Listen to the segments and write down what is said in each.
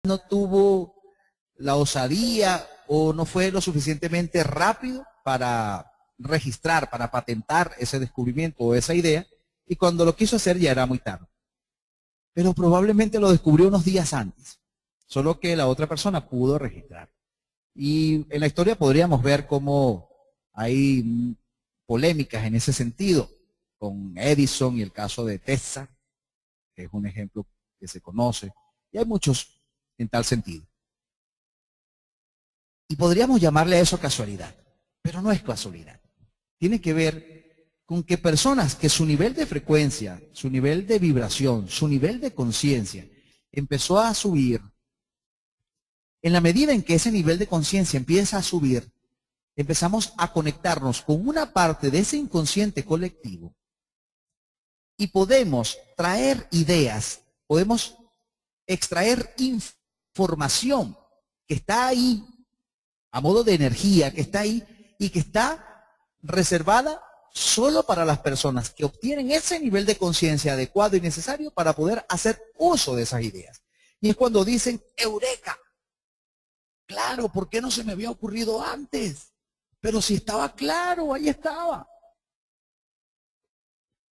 no tuvo la osadía o no fue lo suficientemente rápido para registrar, para patentar ese descubrimiento o esa idea, y cuando lo quiso hacer ya era muy tarde. Pero probablemente lo descubrió unos días antes, solo que la otra persona pudo registrar. Y en la historia podríamos ver cómo hay polémicas en ese sentido, con Edison y el caso de Tesla, que es un ejemplo que se conoce, y hay muchos en tal sentido. Y podríamos llamarle a eso casualidad, pero no es casualidad. Tiene que ver con que personas que su nivel de frecuencia, su nivel de vibración, su nivel de conciencia empezó a subir. En la medida en que ese nivel de conciencia empieza a subir, empezamos a conectarnos con una parte de ese inconsciente colectivo y podemos traer ideas, podemos extraer información que está ahí a modo de energía, que está ahí y que está reservada solo para las personas que obtienen ese nivel de conciencia adecuado y necesario para poder hacer uso de esas ideas. Y es cuando dicen, ¡eureka! Claro, ¿por qué no se me había ocurrido antes? Pero si estaba claro, ahí estaba.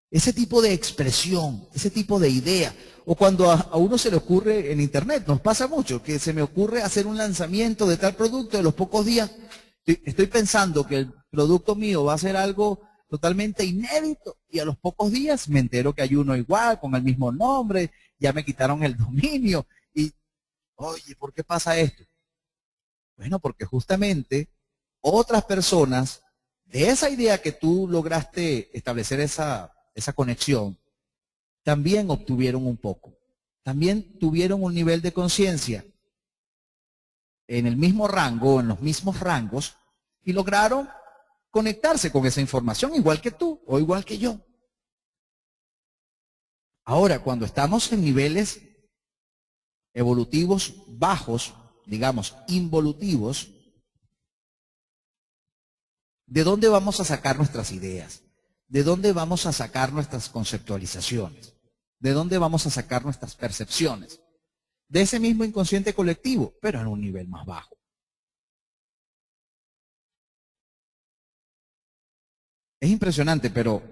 Ese tipo de expresión, ese tipo de idea, o cuando a uno se le ocurre en internet, nos pasa mucho, que se me ocurre hacer un lanzamiento de tal producto de los pocos días, estoy pensando que el producto mío va a ser algo totalmente inédito, y a los pocos días me entero que hay uno igual, con el mismo nombre, ya me quitaron el dominio, y, oye, ¿por qué pasa esto? Bueno, porque justamente otras personas de esa idea que tú lograste establecer esa conexión, también obtuvieron un poco. También tuvieron un nivel de conciencia en el mismo rango, en los mismos rangos, y lograron conectarse con esa información, igual que tú o igual que yo. Ahora, cuando estamos en niveles evolutivos bajos, digamos, involutivos, ¿de dónde vamos a sacar nuestras ideas? ¿De dónde vamos a sacar nuestras conceptualizaciones? ¿De dónde vamos a sacar nuestras percepciones? De ese mismo inconsciente colectivo, pero en un nivel más bajo. Es impresionante, pero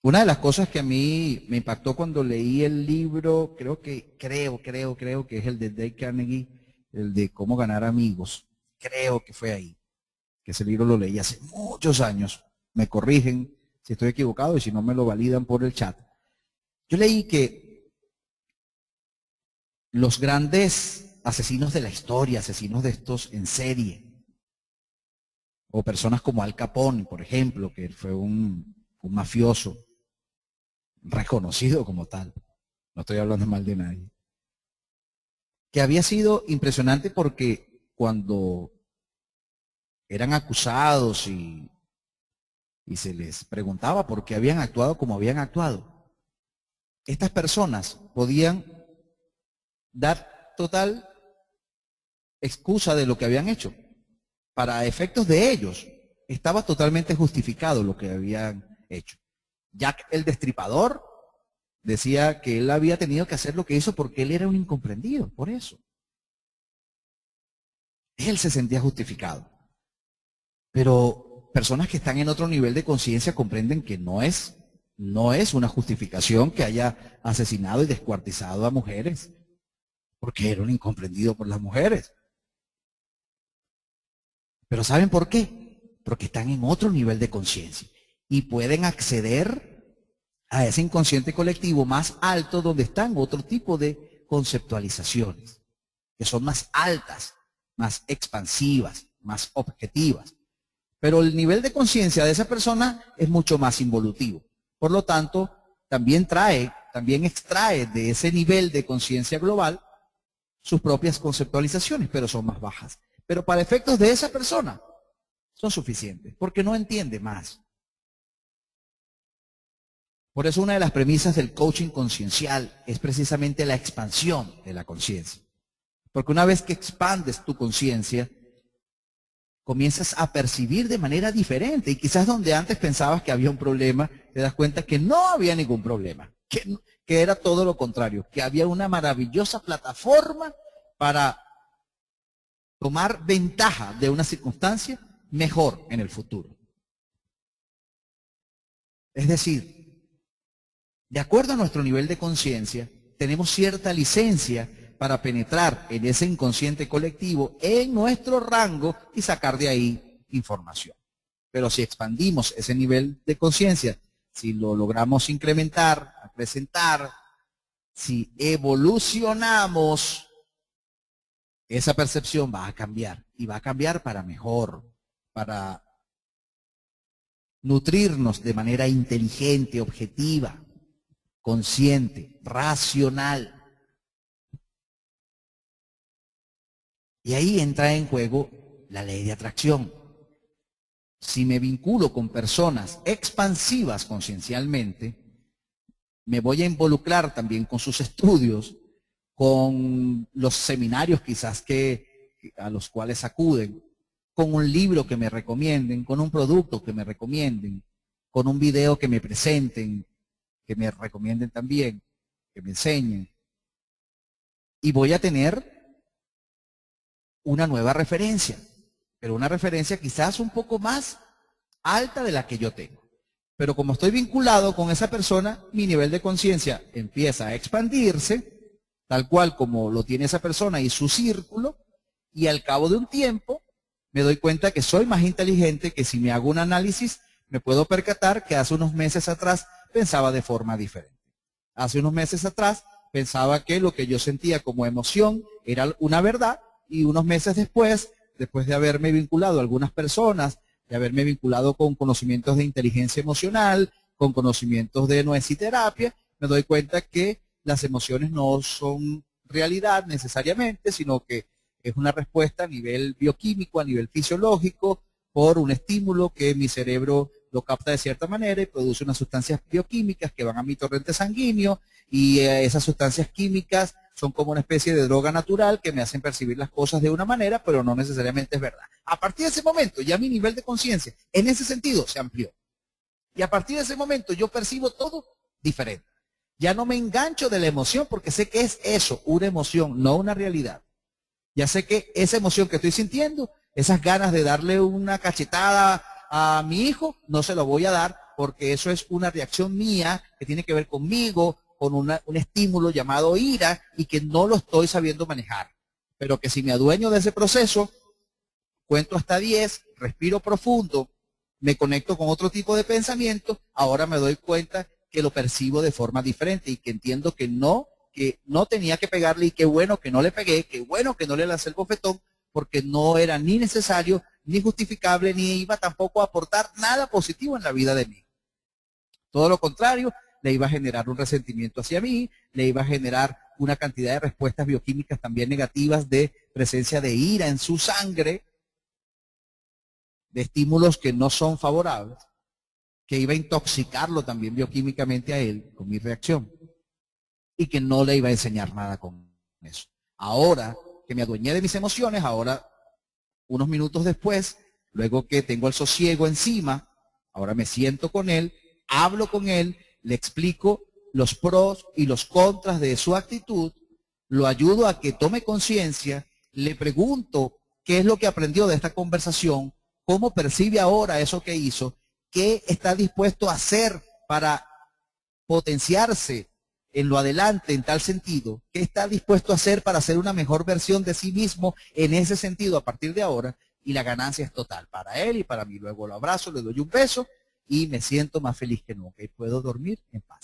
una de las cosas que a mí me impactó cuando leí el libro, creo que es el de Dale Carnegie, el de Cómo ganar amigos. Creo que fue ahí, que ese libro lo leí hace muchos años. Me corrigen si estoy equivocado y si no me lo validan por el chat. Yo leí que los grandes asesinos de la historia, asesinos de estos en serie, o personas como Al Capone, por ejemplo, que fue un mafioso reconocido como tal, no estoy hablando mal de nadie, que había sido impresionante porque cuando eran acusados y se les preguntaba por qué habían actuado como habían actuado, estas personas podían dar total excusa de lo que habían hecho. Para efectos de ellos, estaba totalmente justificado lo que habían hecho. Jack el Destripador decía que él había tenido que hacer lo que hizo porque él era un incomprendido, por eso. Él se sentía justificado. Pero personas que están en otro nivel de conciencia comprenden que no es una justificación que haya asesinado y descuartizado a mujeres, porque era un incomprendido por las mujeres. Pero ¿saben por qué? Porque están en otro nivel de conciencia y pueden acceder a ese inconsciente colectivo más alto donde están otro tipo de conceptualizaciones, que son más altas, más expansivas, más objetivas. Pero el nivel de conciencia de esa persona es mucho más involutivo. Por lo tanto, también extrae de ese nivel de conciencia global sus propias conceptualizaciones, pero son más bajas. Pero para efectos de esa persona son suficientes, porque no entiende más. Por eso una de las premisas del coaching conciencial es precisamente la expansión de la conciencia. Porque una vez que expandes tu conciencia, comienzas a percibir de manera diferente. Y quizás donde antes pensabas que había un problema, te das cuenta que no había ningún problema. Que que era todo lo contrario, que había una maravillosa plataforma para tomar ventaja de una circunstancia mejor en el futuro. Es decir, de acuerdo a nuestro nivel de conciencia, tenemos cierta licencia para penetrar en ese inconsciente colectivo, en nuestro rango, y sacar de ahí información. Pero si expandimos ese nivel de conciencia, si lo logramos incrementar, acrecentar, si evolucionamos, esa percepción va a cambiar, y va a cambiar para mejor, para nutrirnos de manera inteligente, objetiva, consciente, racional. Y ahí entra en juego la ley de atracción. Si me vinculo con personas expansivas conciencialmente, me voy a involucrar también con sus estudios, con los seminarios quizás a los cuales acuden, con un libro que me recomienden, con un producto que me recomienden, con un video que me presenten, que me recomienden también, que me enseñen. Y voy a tener una nueva referencia, pero una referencia quizás un poco más alta de la que yo tengo. Pero como estoy vinculado con esa persona, mi nivel de conciencia empieza a expandirse, tal cual como lo tiene esa persona y su círculo, y al cabo de un tiempo me doy cuenta que soy más inteligente, que si me hago un análisis me puedo percatar que hace unos meses atrás pensaba de forma diferente. Hace unos meses atrás pensaba que lo que yo sentía como emoción era una verdad, y unos meses después de haberme vinculado a algunas personas, de haberme vinculado con conocimientos de inteligencia emocional, con conocimientos de noesiterapia, me doy cuenta que las emociones no son realidad necesariamente, sino que es una respuesta a nivel bioquímico, a nivel fisiológico, por un estímulo que mi cerebro lo capta de cierta manera y produce unas sustancias bioquímicas que van a mi torrente sanguíneo, y esas sustancias químicas son como una especie de droga natural que me hacen percibir las cosas de una manera, pero no necesariamente es verdad. A partir de ese momento ya mi nivel de conciencia en ese sentido se amplió. Y a partir de ese momento yo percibo todo diferente. Ya no me engancho de la emoción porque sé que es eso, una emoción, no una realidad. Ya sé que esa emoción que estoy sintiendo, esas ganas de darle una cachetada a mi hijo, no se lo voy a dar porque eso es una reacción mía que tiene que ver conmigo, con un estímulo llamado ira, y que no lo estoy sabiendo manejar. Pero que si me adueño de ese proceso, cuento hasta 10, respiro profundo, me conecto con otro tipo de pensamiento, ahora me doy cuenta que lo percibo de forma diferente y que entiendo que no tenía que pegarle, y qué bueno que no le pegué, qué bueno que no le lancé el bofetón, porque no era ni necesario, ni justificable, ni iba tampoco a aportar nada positivo en la vida de mí. Todo lo contrario, le iba a generar un resentimiento hacia mí, le iba a generar una cantidad de respuestas bioquímicas también negativas, de presencia de ira en su sangre, de estímulos que no son favorables, que iba a intoxicarlo también bioquímicamente a él con mi reacción, y que no le iba a enseñar nada con eso. Ahora que me adueñé de mis emociones, ahora, unos minutos después, luego que tengo el sosiego encima, ahora me siento con él, hablo con él, le explico los pros y los contras de su actitud, lo ayudo a que tome conciencia, le pregunto qué es lo que aprendió de esta conversación, cómo percibe ahora eso que hizo, qué está dispuesto a hacer para potenciarse en lo adelante en tal sentido, qué está dispuesto a hacer para ser una mejor versión de sí mismo en ese sentido a partir de ahora, y la ganancia es total para él y para mí. Luego lo abrazo, le doy un beso y me siento más feliz que nunca y puedo dormir en paz.